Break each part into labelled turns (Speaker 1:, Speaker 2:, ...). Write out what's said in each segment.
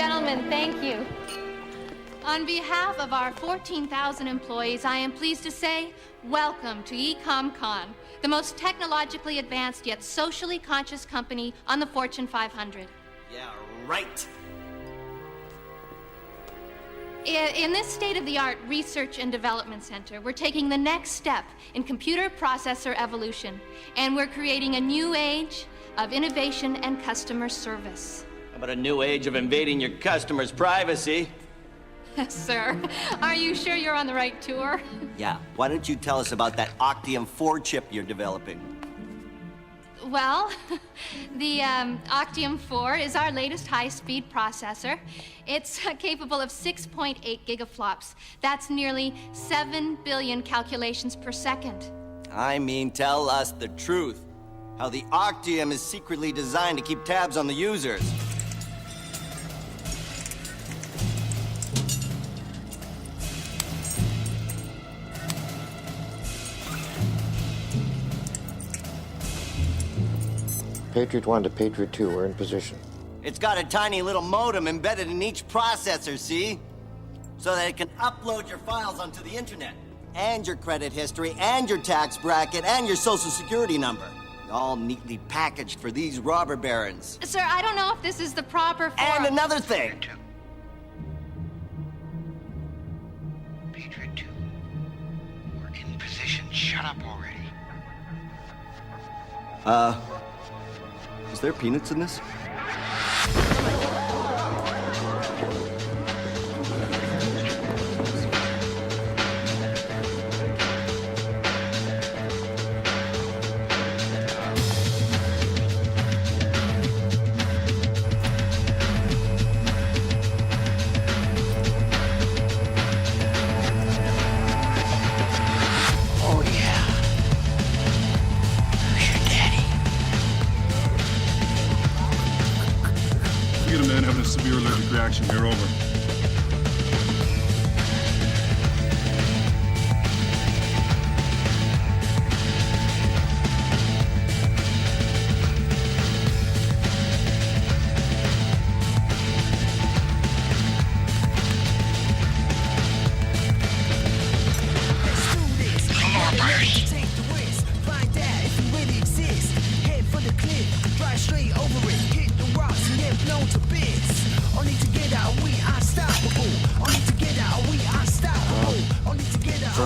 Speaker 1: gentlemen, thank you. On behalf of our 14,000 employees, I am pleased to say, welcome to EcomCon, the most technologically advanced yet socially conscious company on the Fortune 500.
Speaker 2: Yeah, right.
Speaker 1: In this state-of-the-art research and development center, we're taking the next step in computer processor evolution, and we're creating a new age of innovation and customer service.
Speaker 2: How about a new age of invading your customers' privacy?
Speaker 1: Sir, are you sure you're on the right tour?
Speaker 2: Yeah, why don't you tell us about that Octium 4 chip you're developing?
Speaker 1: Well, the Octium 4 is our latest high-speed processor. It's capable of 6.8 gigaflops. That's nearly 7 billion calculations per second.
Speaker 2: I mean, tell us the truth. How the Octium is secretly designed to keep tabs on the users.
Speaker 3: Patriot 1 to Patriot 2, we're in position.
Speaker 2: It's got a tiny little modem embedded in each processor, see? So that it can upload your files onto the internet. And your credit history, and your tax bracket, and your social security number. All neatly packaged for these robber barons.
Speaker 1: Sir, I don't know if this is the proper form.
Speaker 2: And another thing.
Speaker 4: Patriot 2. We're in position. Shut up already.
Speaker 2: Is there peanuts in this?
Speaker 5: Severe allergic reaction here, over.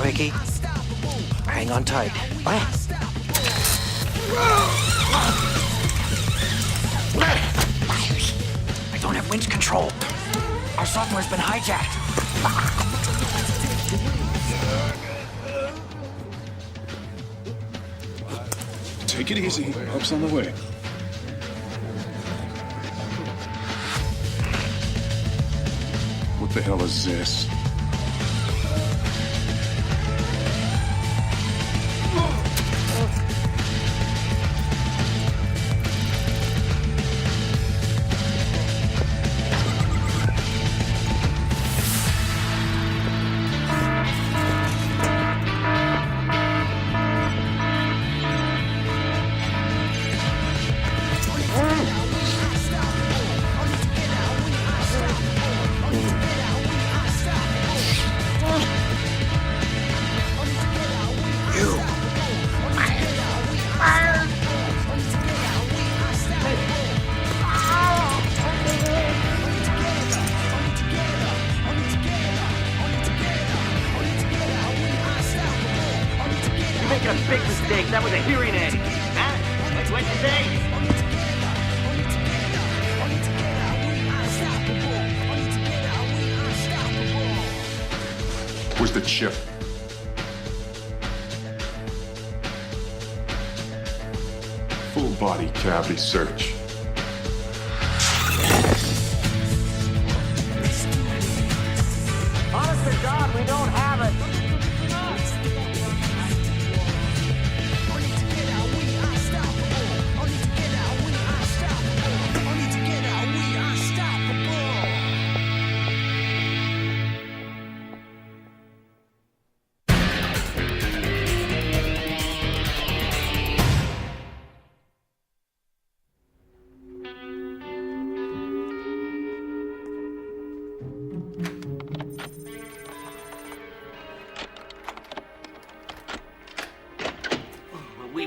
Speaker 3: Ricky, hang on tight. What? I don't have winch control. Our software's been hijacked.
Speaker 5: Take it easy. Help's on the way. What the hell is this?
Speaker 2: A big mistake. That was a hearing aid. Huh? What'd you say?
Speaker 5: Where's the chip? Full body cavity search.
Speaker 2: Honest to God, we don't have it.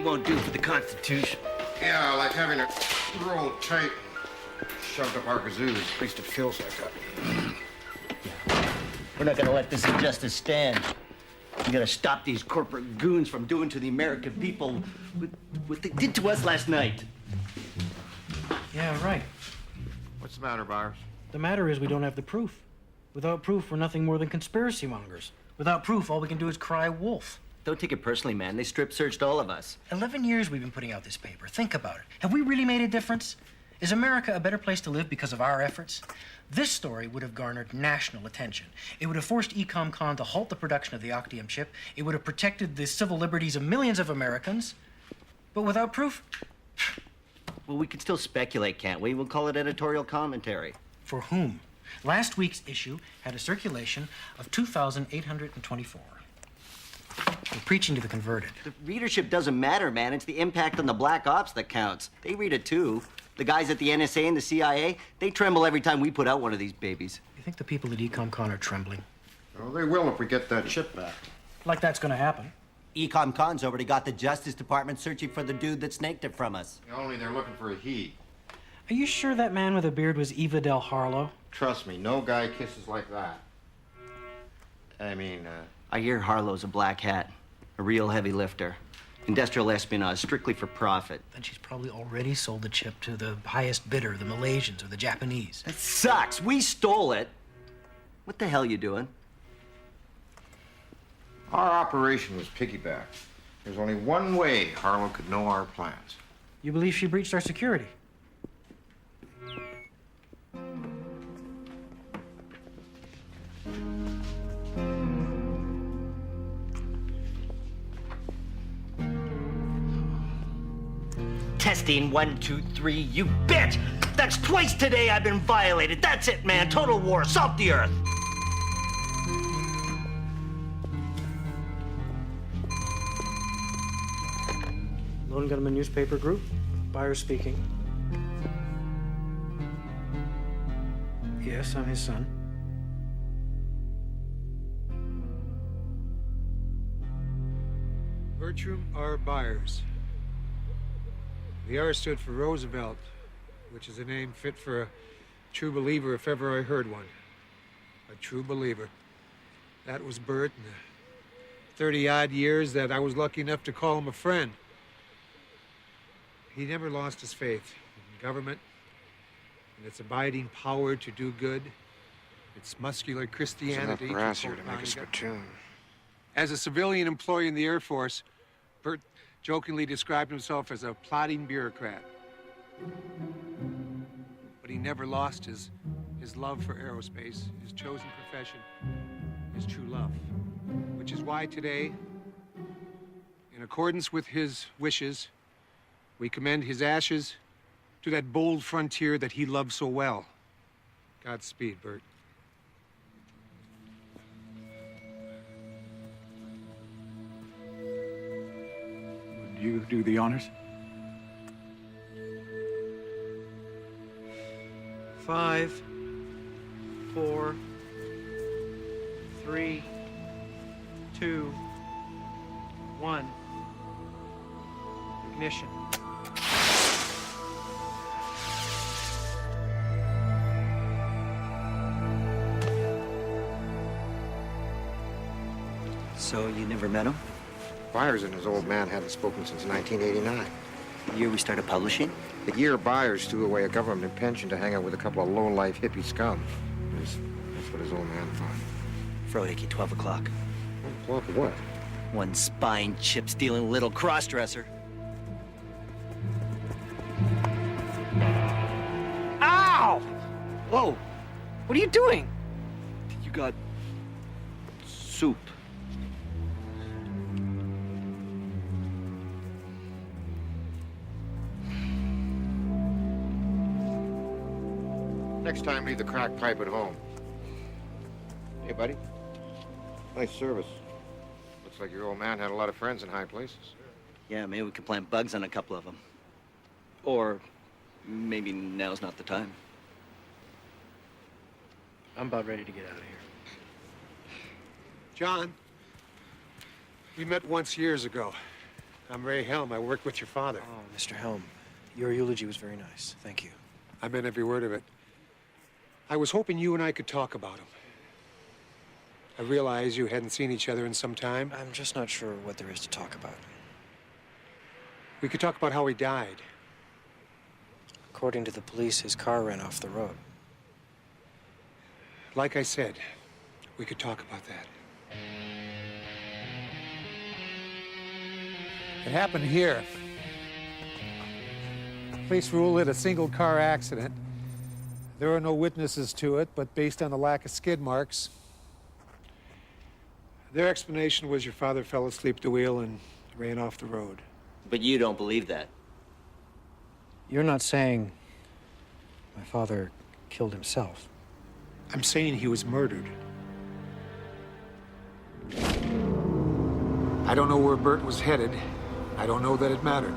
Speaker 6: won't do for the Constitution.
Speaker 7: Yeah, like having it rolled tight and shoved up our kazoos. At least it feels like that.
Speaker 6: We're not gonna let this injustice stand. We gotta stop these corporate goons from doing to the American people what they did to us last night.
Speaker 8: Yeah, right.
Speaker 7: What's the matter, Byers?
Speaker 8: The matter is we don't have the proof. Without proof, we're nothing more than conspiracy mongers. Without proof, all we can do is cry wolf.
Speaker 6: Don't take it personally, man. They strip searched all of us.
Speaker 8: 11 years we've been putting out this paper. Think about it. Have we really made a difference? Is America a better place to live because of our efforts? This story would have garnered national attention. It would have forced EcomCon to halt the production of the Octium chip. It would have protected the civil liberties of millions of Americans. But without proof?
Speaker 6: Well, we can still speculate, can't we? We'll call it editorial commentary.
Speaker 8: For whom? Last week's issue had a circulation of 2,824. We're preaching to the converted.
Speaker 6: The readership doesn't matter, man. It's the impact on the black ops that counts. They read it too. The guys at the NSA and the CIA, they tremble every time we put out one of these babies.
Speaker 8: You think the people at EcomCon are trembling?
Speaker 7: Well, they will if we get that chip back.
Speaker 8: Like that's gonna happen.
Speaker 2: EcomCon's already got the Justice Department searching for the dude that snaked it from us.
Speaker 7: Only they're looking for a he.
Speaker 8: Are you sure that man with a beard was Eva Del Harlow?
Speaker 7: Trust me, no guy kisses like that. I mean,
Speaker 6: I hear Harlow's a black hat, a real heavy lifter. Industrial espionage, strictly for profit.
Speaker 8: Then she's probably already sold the chip to the highest bidder, the Malaysians or the Japanese.
Speaker 6: That sucks. We stole it. What the hell you doing?
Speaker 7: our operation was piggybacked. There's only one way Harlow could know our plans.
Speaker 8: You believe she breached our security?
Speaker 6: Testing 1, 2, 3, you bitch! That's twice today I've been violated. That's it, man. Total war. Salt the earth.
Speaker 8: Lone Gunmen newspaper group. Buyer speaking. Yes, I'm his son.
Speaker 9: Bertram R. Byers. The R stood for Roosevelt, which is a name fit for a true believer if ever I heard one. A true believer. That was Bert in the 30-odd years that I was lucky enough to call him a friend. He never lost his faith in government and its abiding power to do good, its muscular Christianity.
Speaker 7: Enough brass here to make a spittoon.
Speaker 9: As a civilian employee in the Air Force, Bert jokingly described himself as a plodding bureaucrat. But he never lost his love for aerospace, his chosen profession, his true love. Which is why today, in accordance with his wishes, we commend his ashes to that bold frontier that he loved so well. Godspeed, Bert.
Speaker 5: Would you do the honors?
Speaker 8: 5, 4, 3, 2, 1. Ignition.
Speaker 6: So you never met him?
Speaker 7: Byers and his old man hadn't spoken since 1989.
Speaker 6: The year we started publishing?
Speaker 7: The year Byers threw away a government pension to hang out with a couple of low-life hippie scum. That's what his old man thought.
Speaker 6: Froedeke, 12 o'clock.
Speaker 7: Well, for what?
Speaker 6: One spine chip-stealing little cross-dresser.
Speaker 8: Ow!
Speaker 6: Whoa!
Speaker 8: What are you doing?
Speaker 6: You got soup.
Speaker 7: Next time, leave the crack pipe at home. Hey, buddy. Nice service. Looks like your old man had a lot of friends in high places.
Speaker 6: Yeah, maybe we could plant bugs on a couple of them. Or maybe now's not the time.
Speaker 8: I'm about ready to get out of here.
Speaker 9: John, we met once years ago. I'm Ray Helm. I worked with your father.
Speaker 8: Oh, Mr. Helm, your eulogy was very nice. Thank you.
Speaker 9: I meant every word of it. I was hoping you and I could talk about him. I realize you hadn't seen each other in some time.
Speaker 8: I'm just not sure what there is to talk about.
Speaker 9: We could talk about how he died.
Speaker 8: According to the police, his car ran off the road.
Speaker 9: Like I said, we could talk about that. It happened here. Police ruled it a single-car accident. There are no witnesses to it, but based on the lack of skid marks, their explanation was your father fell asleep at the wheel and ran off the road.
Speaker 6: But you don't believe that.
Speaker 8: You're not saying my father killed himself.
Speaker 9: I'm saying he was murdered. I don't know where Bert was headed. I don't know that it mattered.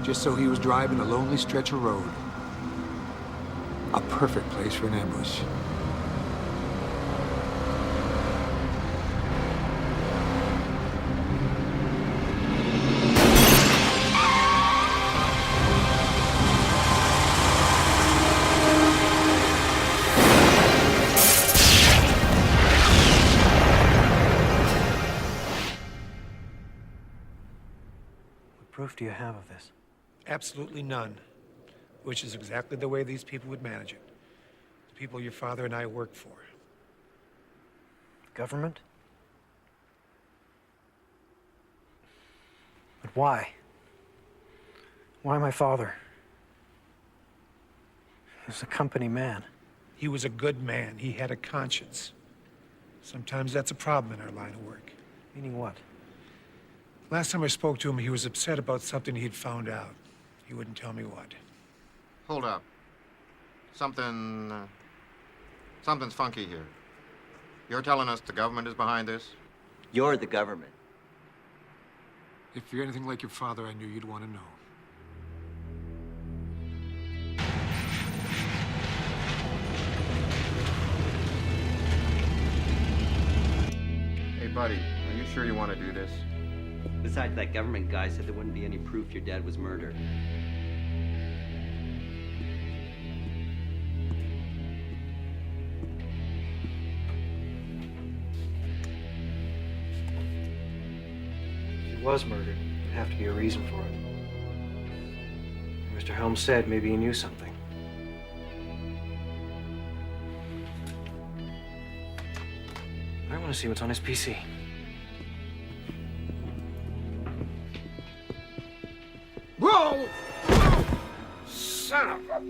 Speaker 9: Just so he was driving a lonely stretch of road. A perfect place for an ambush.
Speaker 8: What proof do you have of this?
Speaker 9: Absolutely none. Which is exactly the way these people would manage it. The people your father and I worked for.
Speaker 8: Government? But why? Why my father? He was a company man.
Speaker 9: He was a good man. He had a conscience. Sometimes that's a problem in our line of work.
Speaker 8: Meaning what?
Speaker 9: Last time I spoke to him, he was upset about something he'd found out. He wouldn't tell me what.
Speaker 7: Hold up. Something's funky here. You're telling us the government is behind this?
Speaker 6: You're the government.
Speaker 9: If you're anything like your father, I knew you'd want to know.
Speaker 7: Hey, buddy, are you sure you want to do this?
Speaker 6: Besides, that government guy said there wouldn't be any proof your dad was murdered.
Speaker 8: If he was murdered, there'd have to be a reason for it. Mr. Helm said maybe he knew something. I want to see what's on his PC.
Speaker 7: Whoa! Son of a...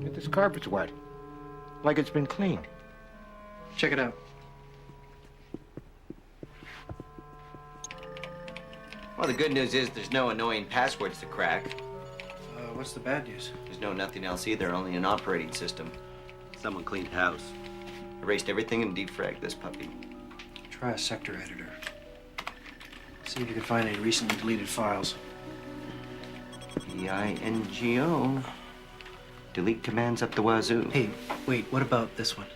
Speaker 7: This carpet's wet. Like it's been cleaned.
Speaker 8: Check it out.
Speaker 6: Well, the good news is there's no annoying passwords to crack.
Speaker 8: What's the bad news?
Speaker 6: There's nothing else either, only an operating system. Someone cleaned house. Erased everything and defragged this puppy.
Speaker 8: Try a sector editor. See if you can find any recently deleted files.
Speaker 6: EINGO. Delete commands up the wazoo.
Speaker 8: Hey, wait, what about this one?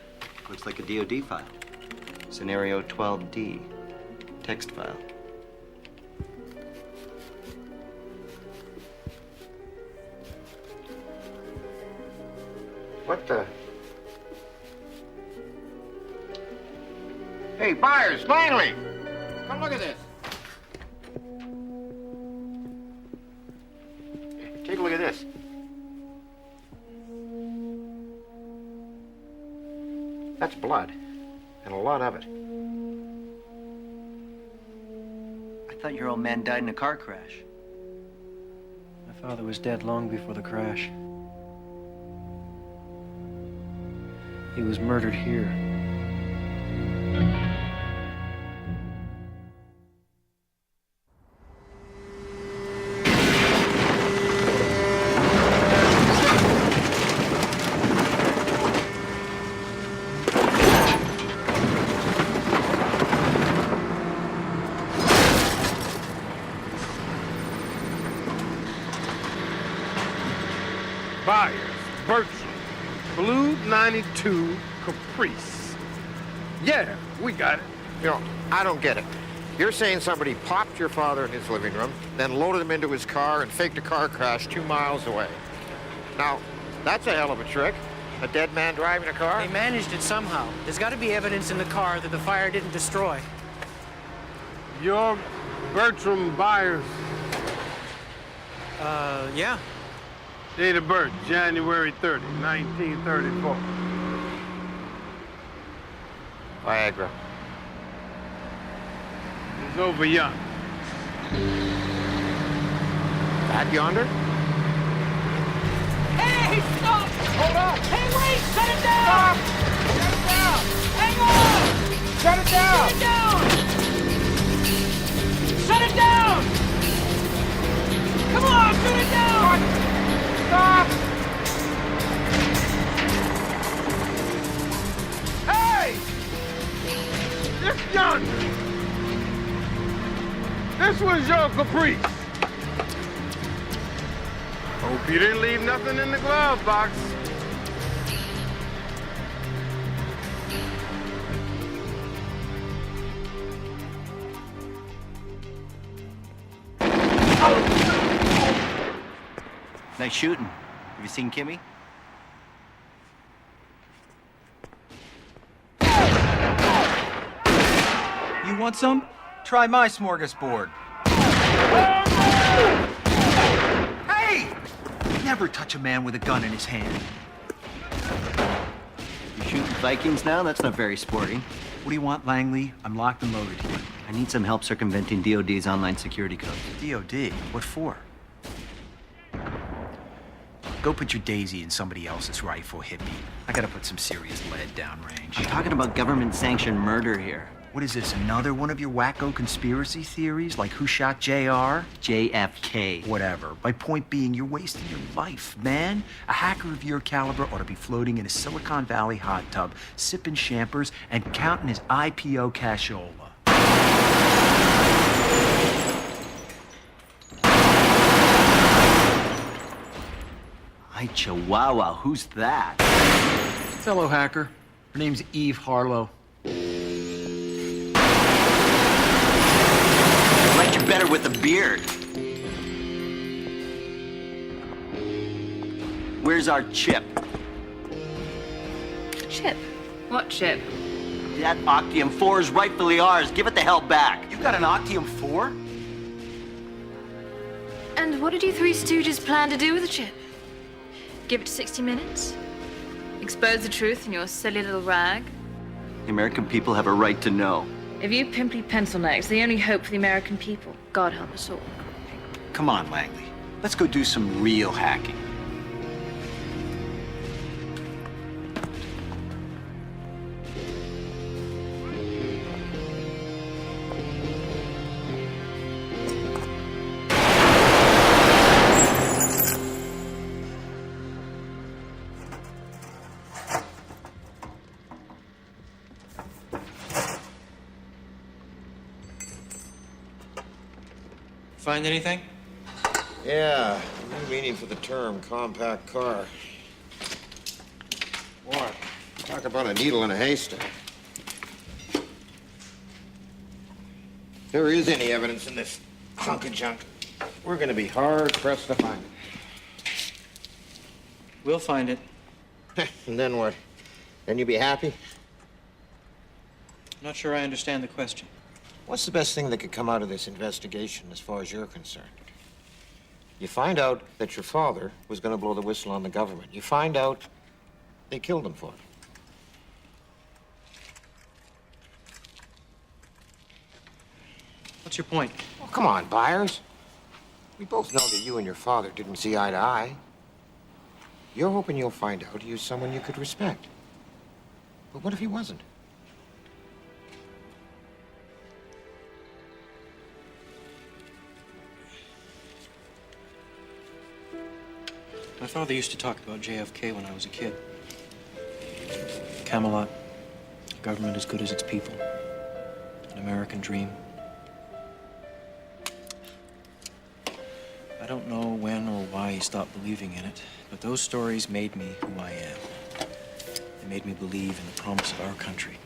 Speaker 6: Looks like a DoD file. Scenario 12D. Text file.
Speaker 7: What the... Hey, buyers, finally! Come look at this. Take a look at this. That's blood, and a lot of it.
Speaker 6: I thought your old man died in a car crash.
Speaker 8: My father was dead long before the crash. He was murdered here.
Speaker 10: Buyers, Birch, Blue 92 Caprice. Yeah, we got it.
Speaker 7: You know, I don't get it. You're saying somebody popped your father in his living room, then loaded him into his car and faked a car crash 2 miles away. Now, that's a hell of a trick. A dead man driving a car?
Speaker 8: They managed it somehow. There's got to be evidence in the car that the fire didn't destroy.
Speaker 5: You're Bertram Byers.
Speaker 8: Yeah.
Speaker 5: Date of birth, January 30, 1934.
Speaker 7: Viagra.
Speaker 5: It's over yonder.
Speaker 7: That yonder?
Speaker 3: Hey, stop! Hold on! Hey, wait! Shut it down! Stop! Shut it down! Hang on! Shut it down! Shut it down! Come on, shut it down! Stop!
Speaker 5: Hey! This yonder! This was your caprice. Hope you didn't leave nothing in the glove box.
Speaker 6: Nice shooting. Have you seen Kimmy?
Speaker 3: You want some? Try my smorgasbord. Hey! Never touch a man with a gun in his hand.
Speaker 6: You shooting Vikings now? That's not very sporting.
Speaker 3: What do you want, Langley? I'm locked and loaded here.
Speaker 6: I need some help circumventing DOD's online security codes.
Speaker 3: DOD? What for? Go put your daisy in somebody else's rifle, hippie. I gotta put some serious lead downrange.
Speaker 6: I'm talking about government-sanctioned murder here.
Speaker 3: What is this, another one of your wacko conspiracy theories? Like who shot JR?
Speaker 6: JFK.
Speaker 3: Whatever. My point being, you're wasting your life, man. A hacker of your caliber ought to be floating in a Silicon Valley hot tub, sipping champers, and counting his IPO cashola.
Speaker 6: Ay, Chihuahua, who's that?
Speaker 3: Fellow hacker. Her name's Eve Harlow.
Speaker 6: I like you better with the beard. Where's our chip?
Speaker 10: Chip? What chip?
Speaker 6: That Octium 4 is rightfully ours. Give it the hell back.
Speaker 3: You got an Octium 4?
Speaker 10: And what did you three stooges plan to do with the chip? Give it 60 minutes? Expose the truth in your silly little rag?
Speaker 6: The American people have a right to know.
Speaker 10: If you pimply pencil necks, the only hope for the American people, God help us all.
Speaker 3: Come on, Langley. Let's go do some real hacking.
Speaker 8: Find anything?
Speaker 7: Yeah, new meaning for the term compact car. Boy, talk about a needle in a haystack. If there is any evidence in this hunk of junk, we're gonna be hard-pressed to find
Speaker 8: We'll find it.
Speaker 7: it. And then what? Then you be happy?
Speaker 8: Not sure I understand the question.
Speaker 7: What's the best thing that could come out of this investigation as far as you're concerned? You find out that your father was going to blow the whistle on the government. You find out they killed him for it.
Speaker 8: What's your point?
Speaker 7: Well, come on, Byers. We both know that you and your father didn't see eye to eye. You're hoping you'll find out he was someone you could respect. But what if he wasn't?
Speaker 8: My father used to talk about JFK when I was a kid. Camelot, government as good as its people, an American dream. I don't know when or why he stopped believing in it, but those stories made me who I am. They made me believe in the promise of our country.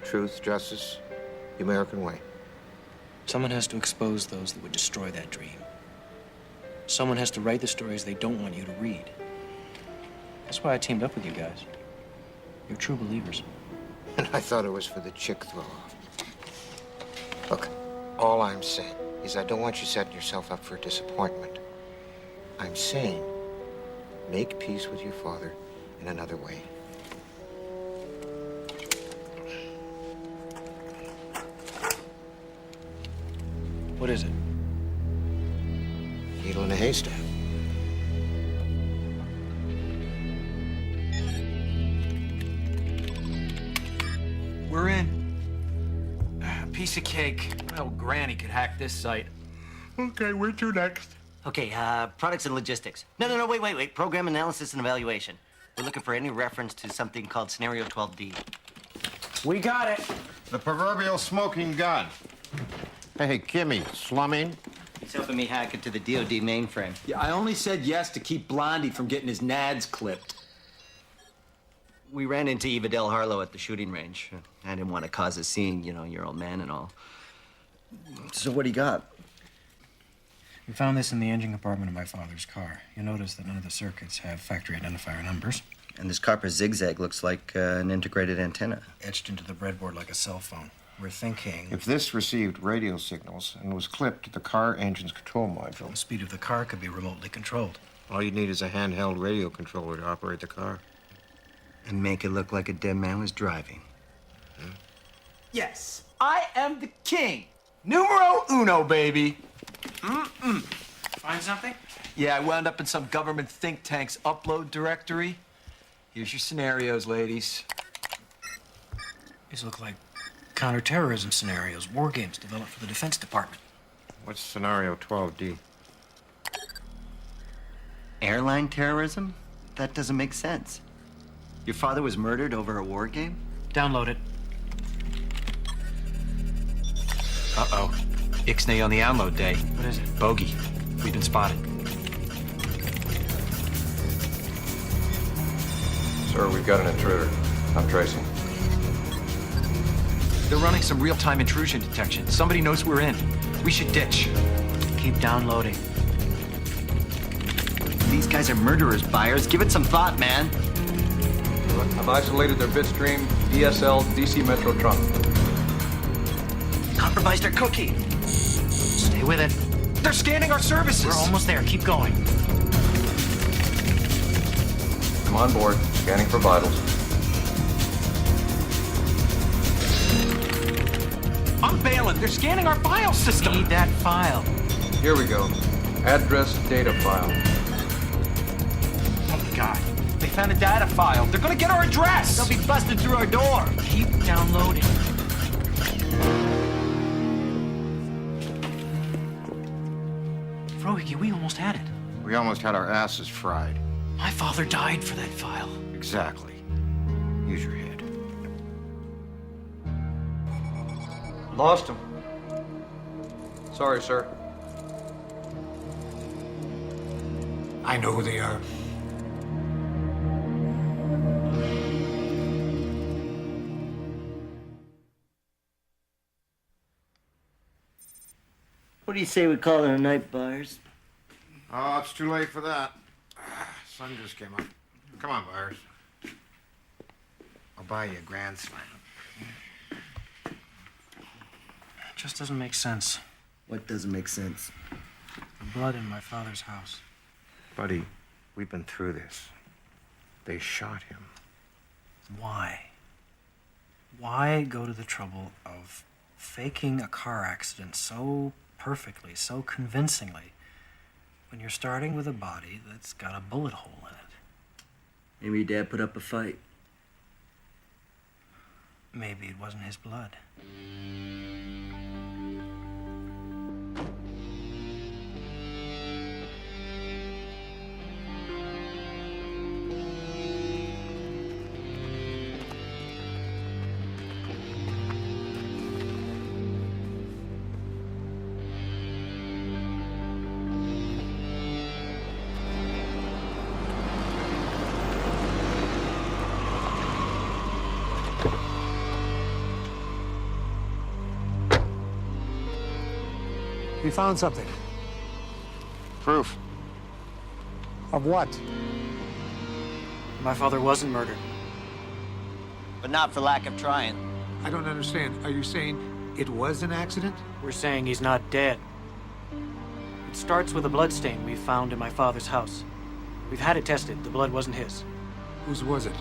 Speaker 7: Truth, justice, The American way.
Speaker 8: Someone has to expose those that would destroy that dream. Someone has to write the stories they don't want you to read. That's why I teamed up with you guys. You're true believers.
Speaker 7: And I thought it was for the chick throw-off. Look, all I'm saying is I don't want you setting yourself up for disappointment. I'm saying make peace with your father in another way.
Speaker 8: What is it?
Speaker 7: Needle in a haystack.
Speaker 3: We're in. Piece of cake. Well, Granny could hack this site.
Speaker 7: Okay, where to next?
Speaker 6: Okay, products and logistics. No, wait. Program analysis and evaluation. We're looking for any reference to something called Scenario 12D.
Speaker 3: We got it.
Speaker 7: The proverbial smoking gun. Hey, Kimmy, slumming?
Speaker 6: He's helping me hack into the DoD mainframe.
Speaker 3: Yeah, I only said yes to keep Blondie from getting his nads clipped.
Speaker 6: We ran into Eva Del Harlow at the shooting range. I didn't want to cause a scene, you know, your old man and all. So what do you got?
Speaker 8: We found this in the engine compartment of my father's car. You'll notice that none of the circuits have factory identifier numbers.
Speaker 6: And this copper zigzag looks like an integrated antenna.
Speaker 8: Etched into the breadboard like a cell phone. We're thinking...
Speaker 7: If this received radio signals and was clipped to the car engine's control module,
Speaker 8: the speed of the car could be remotely controlled.
Speaker 7: all you need is a handheld radio controller to operate the car.
Speaker 6: And make it look like a dead man was driving.
Speaker 3: Yes, I am the king. Numero uno, baby.
Speaker 8: Find something?
Speaker 3: Yeah, I wound up in some government think tank's upload directory. Here's your scenarios, ladies.
Speaker 8: These look like counterterrorism scenarios, war games developed for the Defense Department.
Speaker 7: What's scenario 12D?
Speaker 6: Airline terrorism? That doesn't make sense. Your father was murdered over a war game?
Speaker 8: Download it.
Speaker 3: Uh-oh. Ixnay on the download day.
Speaker 8: What is it?
Speaker 3: Bogey. We've been spotted.
Speaker 11: Sir, we've got an intruder. I'm tracing.
Speaker 3: They're running some real-time intrusion detection. Somebody knows we're in. We should ditch.
Speaker 8: Keep downloading.
Speaker 6: These guys are murderers, Byers. Give it some thought, man.
Speaker 11: I've isolated their bitstream, DSL, DC Metro trunk.
Speaker 6: Compromised our cookie.
Speaker 8: Stay with it.
Speaker 3: They're scanning our services.
Speaker 8: We're almost there. Keep going.
Speaker 11: I'm on board, scanning for vitals.
Speaker 3: I'm bailing. They're scanning our file system.
Speaker 8: Need that file.
Speaker 11: Here we go. Address data file.
Speaker 3: Oh, my God. They found a data file. They're gonna get our address.
Speaker 6: They'll be busted through our door.
Speaker 8: Keep downloading. Frohige, we almost had it.
Speaker 7: We almost had our asses fried.
Speaker 8: My father died for that file.
Speaker 7: Exactly. Use your head.
Speaker 11: Lost him. Sorry, sir.
Speaker 3: I know who they are.
Speaker 6: What do you say we call it a night, Byers?
Speaker 7: Oh, it's too late for that. Sun just came up. Come on, Byers. I'll buy you a grand slam.
Speaker 8: It just doesn't make sense.
Speaker 6: What doesn't make sense?
Speaker 8: The blood in my father's house.
Speaker 7: Buddy, we've been through this. They shot him.
Speaker 8: Why? Why go to the trouble of faking a car accident so perfectly, so convincingly, when you're starting with a body that's got a bullet hole in it?
Speaker 6: Maybe your dad put up a fight.
Speaker 8: Maybe it wasn't his blood.
Speaker 5: We found something.
Speaker 7: Proof.
Speaker 5: Of what?
Speaker 8: My father wasn't murdered.
Speaker 2: But not for lack of trying.
Speaker 9: I don't understand. Are you saying it was an accident?
Speaker 8: We're saying he's not dead. It starts with a bloodstain we found in my father's house. We've had it tested. The blood wasn't his.
Speaker 9: Whose was it?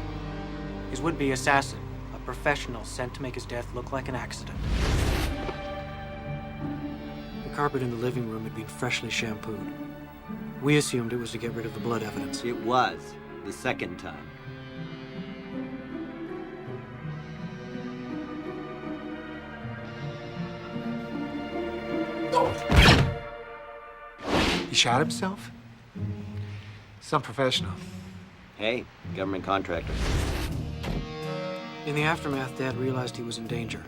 Speaker 8: His would-be assassin, a professional sent to make his death look like an accident. The carpet in the living room had been freshly shampooed. We assumed it was to get rid of the blood evidence.
Speaker 2: It was, the second time.
Speaker 9: He shot himself? Some professional.
Speaker 2: Hey, government contractor.
Speaker 8: In the aftermath, Dad realized he was in danger.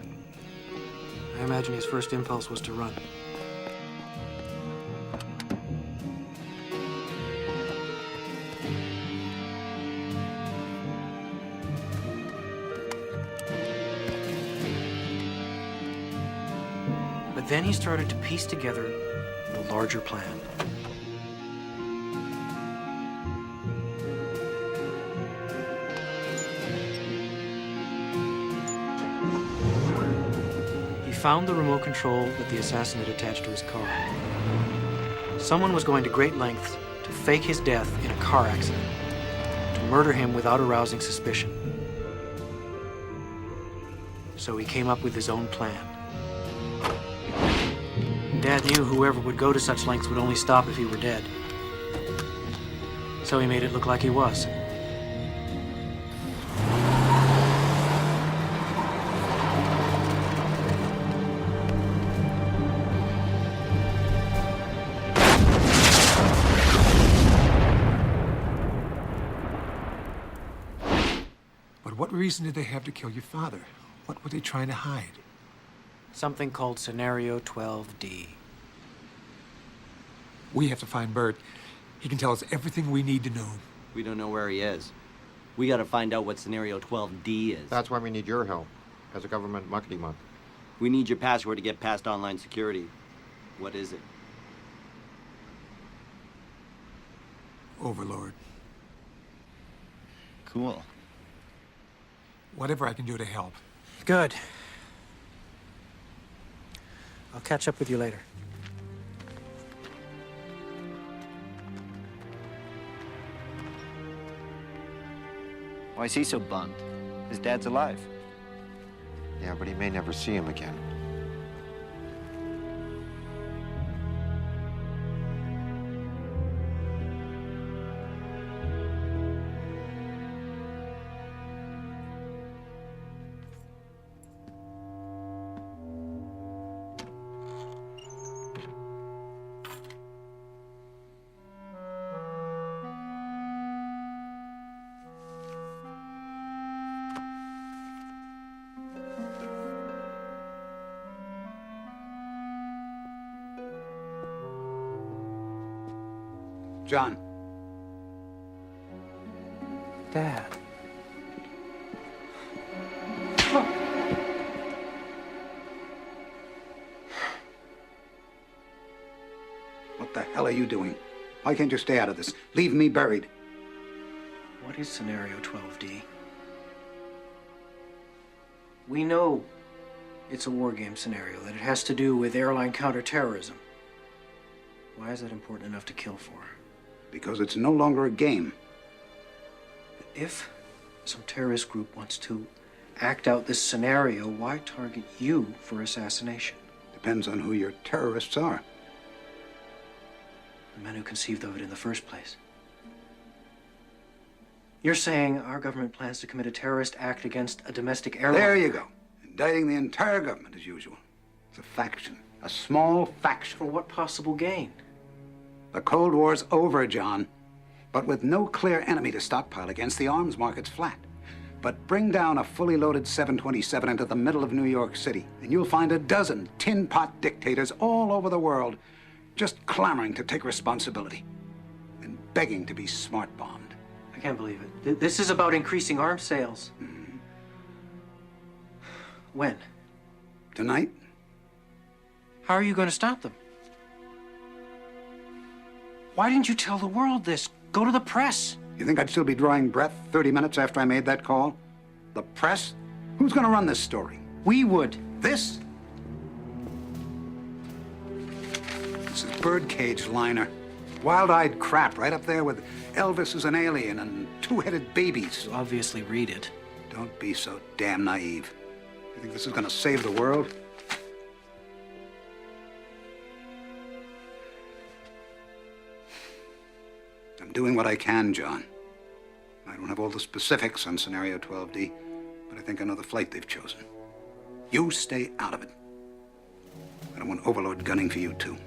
Speaker 8: I imagine his first impulse was to run. But then he started to piece together the larger plan. He found the remote control that the assassin had attached to his car. Someone was going to great lengths to fake his death in a car accident, to murder him without arousing suspicion. So he came up with his own plan. Dad knew whoever would go to such lengths would only stop if he were dead. So he made it look like he was.
Speaker 9: But what reason did they have to kill your father? What were they trying to hide?
Speaker 8: Something called Scenario 12D.
Speaker 9: We have to find Bert. He can tell us everything we need to know.
Speaker 2: We don't know where he is. We gotta find out what Scenario 12D is.
Speaker 7: That's why we need your help as a government muckety-muck.
Speaker 2: We need your password to get past online security. What is it?
Speaker 9: Overlord.
Speaker 2: Cool.
Speaker 9: Whatever I can do to help.
Speaker 8: Good. I'll catch up with you later.
Speaker 2: Why is he so bummed? His dad's alive.
Speaker 7: Yeah, but he may never see him again.
Speaker 12: John.
Speaker 8: Dad.
Speaker 12: What the hell are you doing? Why can't you stay out of this? Leave me buried.
Speaker 8: What is Scenario 12D? We know it's a war game scenario, that it has to do with airline counterterrorism. Why is that important enough to kill for?
Speaker 12: Because it's no longer a game.
Speaker 8: If some terrorist group wants to act out this scenario, why target you for assassination?
Speaker 12: Depends on who your terrorists are.
Speaker 8: The men who conceived of it in the first place. You're saying our government plans to commit a terrorist act against a domestic airline?
Speaker 12: There you go. Indicting the entire government as usual. It's a faction. A small faction.
Speaker 8: For what possible gain?
Speaker 12: The Cold War's over, John. But with no clear enemy to stockpile against, the arms market's flat. But bring down a fully loaded 727 into the middle of New York City, and you'll find a dozen tin pot dictators all over the world just clamoring to take responsibility and begging to be smart bombed.
Speaker 8: I can't believe it. This is about increasing arms sales.
Speaker 12: Mm-hmm.
Speaker 8: When?
Speaker 12: Tonight?
Speaker 8: How are you going to stop them? Why didn't you tell the world this? Go to the press.
Speaker 12: You think I'd still be drawing breath 30 minutes after I made that call? The press? Who's gonna run this story?
Speaker 8: We would.
Speaker 12: This? This is birdcage liner. Wild-eyed crap right up there with Elvis as an alien and two-headed babies.
Speaker 8: You obviously read it.
Speaker 12: Don't be so damn naive. You think this is gonna save the world? I'm doing what I can, John. I don't have all the specifics on Scenario 12D, but I think I know the flight they've chosen. You stay out of it. I don't want Overlord gunning for you, too.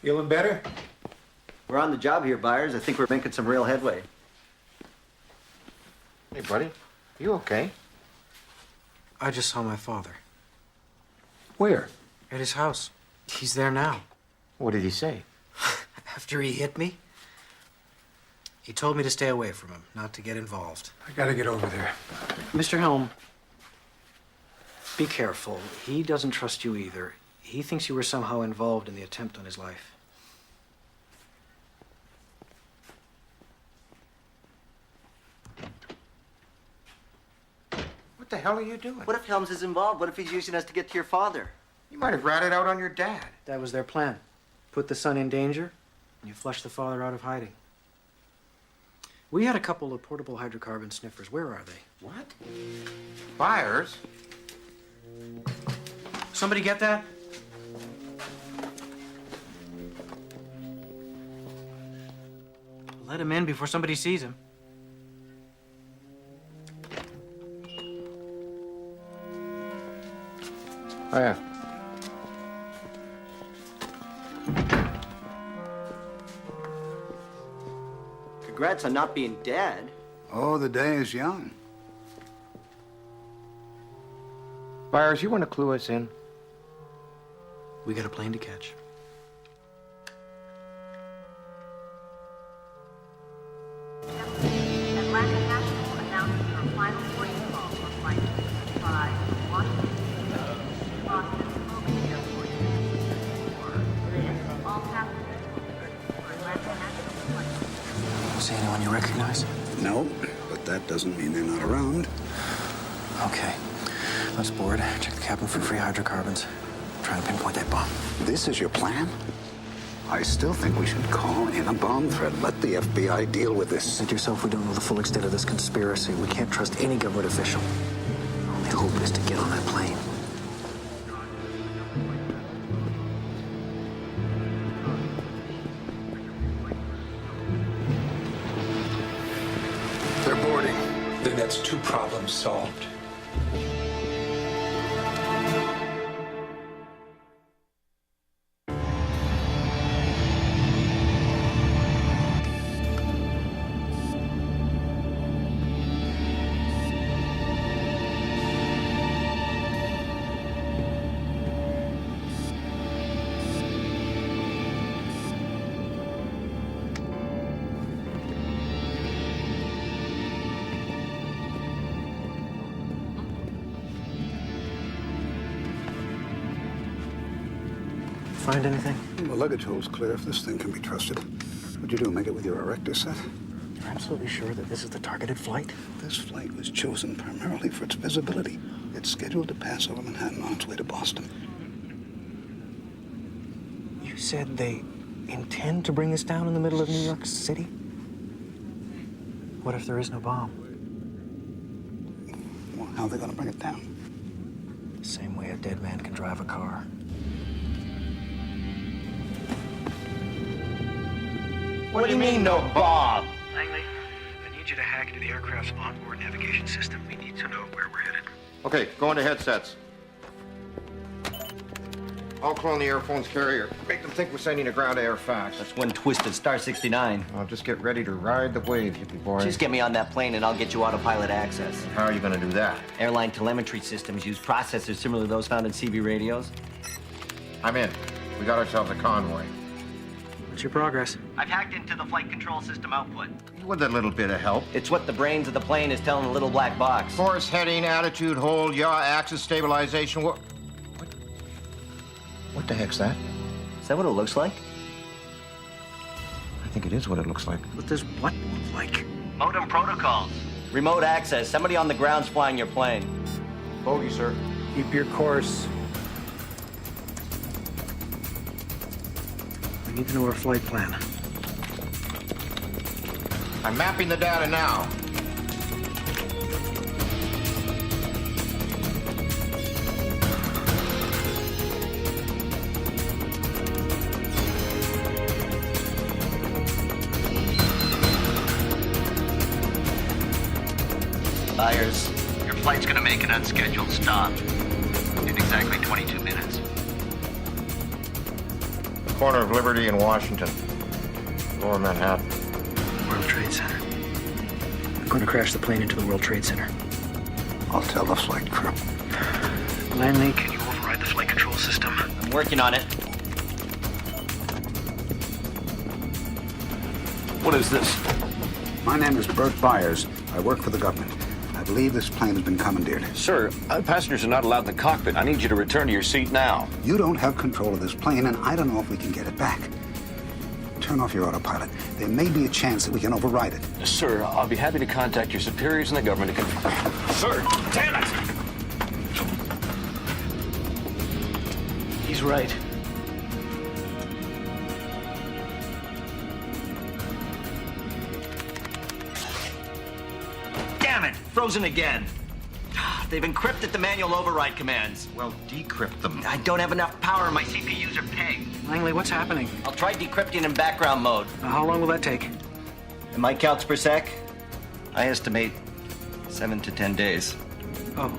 Speaker 6: Feeling better? We're on the job here, Byers. I think we're making some real headway.
Speaker 7: Hey, buddy. You okay?
Speaker 8: I just saw my father.
Speaker 7: Where?
Speaker 8: At his house. He's there now.
Speaker 7: What did he say?
Speaker 8: After he hit me, he told me to stay away from him, not to get involved.
Speaker 5: I gotta get over there.
Speaker 8: Mr. Helm, be careful. He doesn't trust you either. He thinks you were somehow involved in the attempt on his life.
Speaker 7: What the hell are you doing?
Speaker 6: What if Helms is involved? What if he's using us to get to your father?
Speaker 7: You might have ratted out on your dad.
Speaker 8: That was their plan. Put the son in danger, and you flush the father out of hiding. We had a couple of portable hydrocarbon sniffers. Where are they?
Speaker 7: What? Byers?
Speaker 8: Somebody get that? Let him in before somebody sees him.
Speaker 7: Oh, yeah.
Speaker 6: Congrats on not being dead.
Speaker 12: Oh, the day is young.
Speaker 7: Byers, you want to clue us in?
Speaker 8: We got a plane to catch.
Speaker 13: Atlanta National announces her final boarding call for flight 65 Washington, Boston, Logan Airport. All passengers will be ready for Atlanta National flight.
Speaker 8: See anyone you recognize?
Speaker 12: No, but that doesn't mean they're not around.
Speaker 8: Okay. Let's board. Check the cabin for free hydrocarbons. Try to pinpoint that bomb.
Speaker 12: This is your plan? I still think we should call in a bomb threat. Let the FBI deal with this.
Speaker 8: Said yourself we don't know the full extent of this conspiracy. We can't trust any government official. Only hope is to get on that plane.
Speaker 3: They're boarding. Then that's 2 problems solved.
Speaker 8: Find anything?
Speaker 12: The luggage hole's clear if this thing can be trusted. What'd you do, make it with your erector set?
Speaker 8: You're absolutely sure that this is the targeted flight?
Speaker 12: This flight was chosen primarily for its visibility. It's scheduled to pass over Manhattan on its way to Boston.
Speaker 8: You said they intend to bring this down in the middle of New York City? What if there is no bomb?
Speaker 12: Well, how are they gonna bring it down?
Speaker 8: Same way a dead man can drive a car.
Speaker 6: What do you mean, no bomb?
Speaker 8: Langley, I need you to hack into the aircraft's onboard navigation system. We need to know where we're headed.
Speaker 7: Okay, go into headsets. I'll clone the Airphone's carrier. Make them think we're sending a ground-to-air fax.
Speaker 6: That's one twisted Star 69.
Speaker 7: I'll just get ready to ride the wave, hippie boy.
Speaker 6: Just get me on that plane and I'll get you autopilot access.
Speaker 7: How are you going to do that?
Speaker 6: Airline telemetry systems use processors similar to those found in CB radios.
Speaker 7: I'm in. We got ourselves a convoy.
Speaker 8: What's your progress?
Speaker 6: I've hacked into the flight control system output.
Speaker 7: With a little bit of help.
Speaker 6: It's what the brains of the plane is telling the little black box.
Speaker 7: Course, heading, attitude, hold, yaw, axis, stabilization. What the heck's that?
Speaker 6: Is that what it looks like?
Speaker 7: I think it is what it looks like.
Speaker 8: What does what look like?
Speaker 6: Modem protocols. Remote access. Somebody on the ground's flying your plane.
Speaker 7: Bogey, sir.
Speaker 11: Keep your course.
Speaker 8: We need to know our flight plan.
Speaker 7: I'm mapping the data now.
Speaker 6: Byers, your flight's gonna make an unscheduled stop in exactly 22 minutes.
Speaker 7: The corner of Liberty and Washington. Lower Manhattan.
Speaker 8: World Trade Center. I'm going to crash the plane into the World Trade Center.
Speaker 12: I'll tell the flight crew.
Speaker 8: Langley, can you override the flight control system?
Speaker 6: I'm working on it.
Speaker 11: What is this?
Speaker 12: My name is Bert Byers. I work for the government. I believe this plane has been commandeered.
Speaker 11: Sir, passengers are not allowed in the cockpit. I need you to return to your seat now.
Speaker 12: You don't have control of this plane, and I don't know if we can get it back. Turn off your autopilot. There may be a chance that we can override it.
Speaker 11: Sir, I'll be happy to contact your superiors in the government to confirm. Sir, damn it!
Speaker 8: He's right.
Speaker 6: Damn it! Frozen again. They've encrypted the manual override commands.
Speaker 7: Well, decrypt them.
Speaker 6: I don't have enough power. My CPUs are pegged.
Speaker 8: Langley, what's happening?
Speaker 6: I'll try decrypting in background mode.
Speaker 8: How long will that take?
Speaker 6: In my counts per sec, I estimate 7 to 10 days.
Speaker 8: Oh.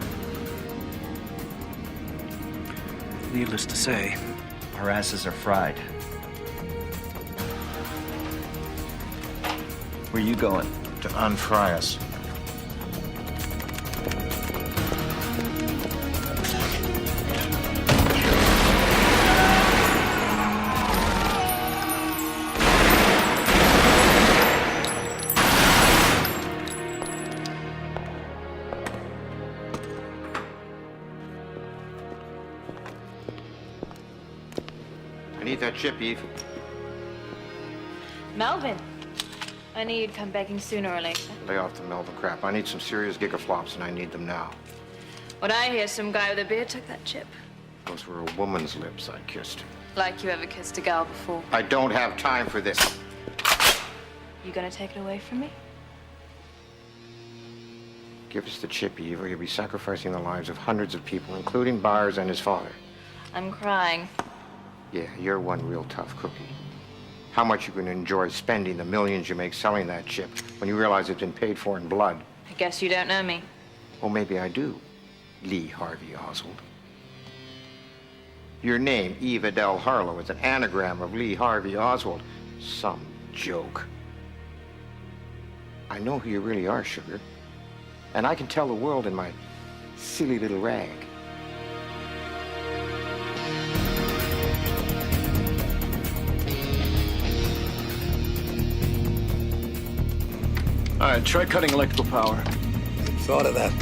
Speaker 8: Needless to say,
Speaker 6: our asses are fried. Where you going?
Speaker 7: To unfry us. I need that chip, Eve.
Speaker 10: Melvin, I knew you'd come begging sooner or later.
Speaker 7: Lay off the Melvin crap. I need some serious gigaflops, and I need them now.
Speaker 10: What I hear, some guy with a beard took that chip.
Speaker 7: Those were a woman's lips I kissed.
Speaker 10: Like you ever kissed a gal before.
Speaker 7: I don't have time for this.
Speaker 10: You gonna take it away from me?
Speaker 7: Give us the chip, Eve, or you'll be sacrificing the lives of hundreds of people, including Byers and his father.
Speaker 10: I'm crying.
Speaker 7: Yeah, you're one real tough cookie. How much you can enjoy spending the millions you make selling that chip when you realize it's been paid for in blood.
Speaker 10: I guess you don't know me.
Speaker 7: Oh, maybe I do. Lee Harvey Oswald. Your name, Eve Adele Harlow, is an anagram of Lee Harvey Oswald. Some joke. I know who you really are, sugar. And I can tell the world in my silly little rag.
Speaker 11: All right, try cutting electrical power.
Speaker 12: They've thought of that.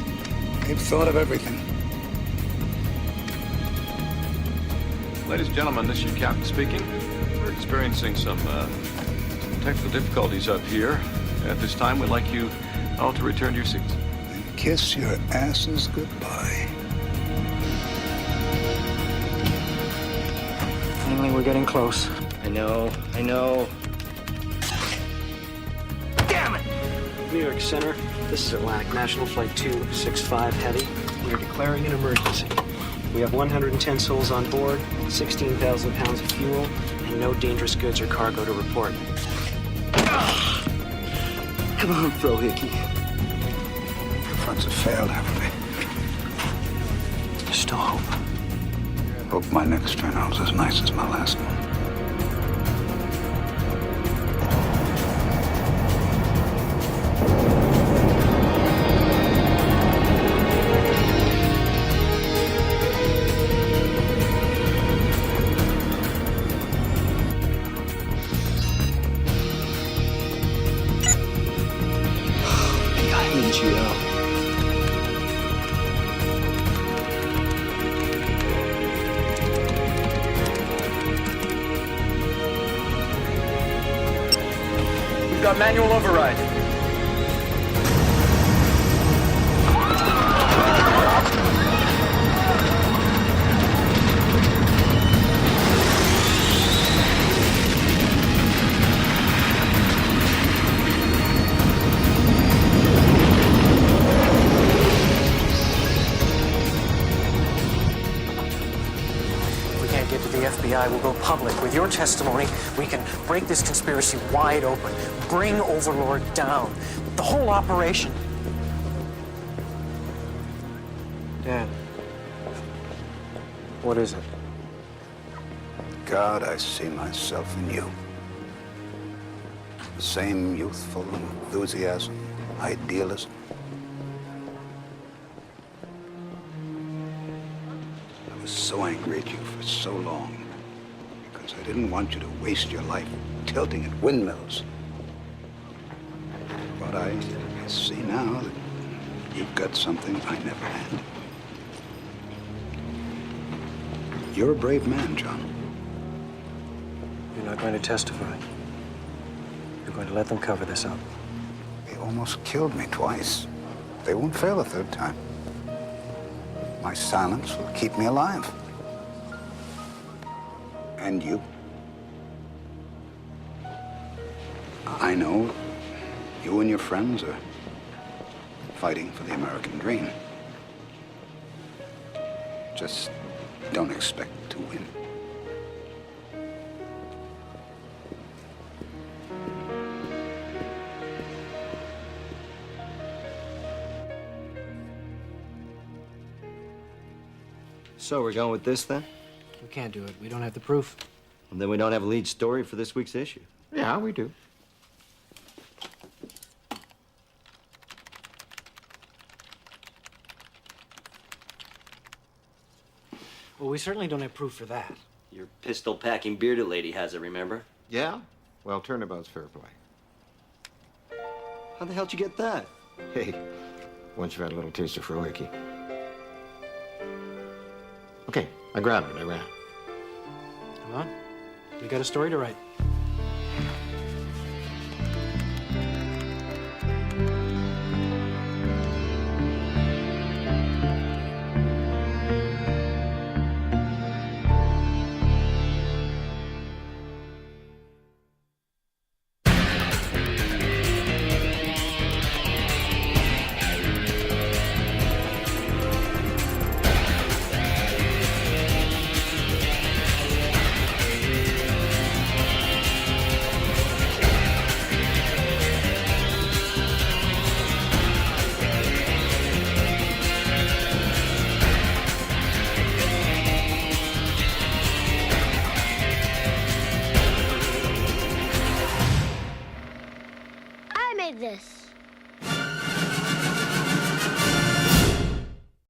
Speaker 12: They've thought of everything.
Speaker 11: Ladies and gentlemen, this is your captain speaking. We're experiencing some technical difficulties up here. At this time, we'd like you all to return to your seats.
Speaker 12: And kiss your asses goodbye.
Speaker 8: Langley, we're getting close.
Speaker 6: I know. Damn it!
Speaker 8: New York Center, this is Atlantic National Flight 265 Heavy. We are declaring an emergency. We have 110 souls on board, 16,000 pounds of fuel, and no dangerous goods or cargo to report.
Speaker 6: Come on, Fro Hickey.
Speaker 12: The fronts have failed, haven't they?
Speaker 8: There's still hope.
Speaker 12: Hope my next turnout's as nice as my last one.
Speaker 8: manual override.
Speaker 14: The FBI will go public. With your testimony, we can break this conspiracy wide open, bring Overlord down. The whole operation.
Speaker 8: Dad, what is it?
Speaker 12: God, I see myself in you. The same youthful enthusiasm, idealism. I was so angry at you for so long because I didn't want you to waste your life tilting at windmills. But I see now that you've got something I never had. You're a brave man, John.
Speaker 14: You're not going to testify. You're going to let them cover this up.
Speaker 12: They almost killed me twice. They won't fail a third time. My silence will keep me alive. And you. I know you and your friends are fighting for the American dream. Just don't expect to win.
Speaker 6: So we're going with this then?
Speaker 8: We can't do it. We don't have the proof.
Speaker 6: And then we don't have a lead story for this week's issue.
Speaker 7: Yeah, we do.
Speaker 8: Well, we certainly don't have proof for that.
Speaker 6: Your pistol-packing bearded lady has it, remember?
Speaker 7: Yeah? Well, turnabout's fair play.
Speaker 6: How the hell did you get that?
Speaker 7: Hey, once you've had a little taste of Frohickey. Okay, I grabbed it. I ran.
Speaker 8: Come on. We got a story to write.
Speaker 15: This.